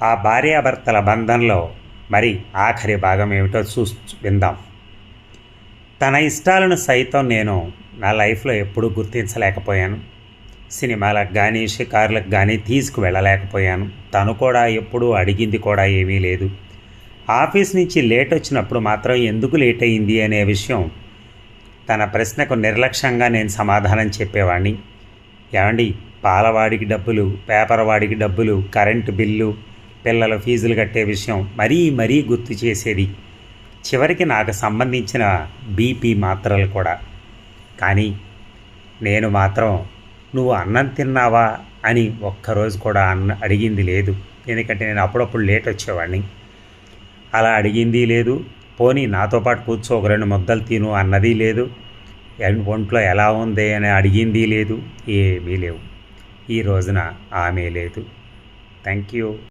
ఆ భార్యాభర్తల బంధంలో మరి ఆఖరి భాగం ఏమిటో విందాం. తన ఇష్టాలను సైతం నేను నా లైఫ్లో ఎప్పుడూ గుర్తించలేకపోయాను. సినిమాలకు కానీ షికారులకు కానీ తీసుకువెళ్ళలేకపోయాను. తను కూడా ఎప్పుడూ అడిగింది కూడా ఏమీ లేదు. ఆఫీస్ నుంచి లేట్ వచ్చినప్పుడు మాత్రం ఎందుకు లేట్ అయింది అనే విషయం తన ప్రశ్నకు నిర్లక్ష్యంగా నేను సమాధానం చెప్పేవాడిని. ఏమండి, పాలవాడికి డబ్బులు, పేపర్ వాడికి డబ్బులు, కరెంటు బిల్లు, పిల్లల ఫీజులు కట్టే విషయం మరీ మరీ గుర్తు చేసేది. చివరికి నాకు సంబంధించిన బీపీ మాత్రలు కూడా. కానీ నేను మాత్రం నువ్వు అన్నం తిన్నావా అని ఒక్కరోజు కూడా అడిగింది లేదు. ఎందుకంటే నేను అప్పుడప్పుడు లేట్ వచ్చేవాడిని. అలా అడిగింది లేదు. పోనీ నాతో పాటు కూర్చో, ఒక 2 ముద్దలు తిను అన్నది లేదు. ఒంట్లో ఎలా ఉంది అని అడిగింది లేదు. ఏమీ లేవు. ఈ రోజున ఆమె లేదు. Thank you.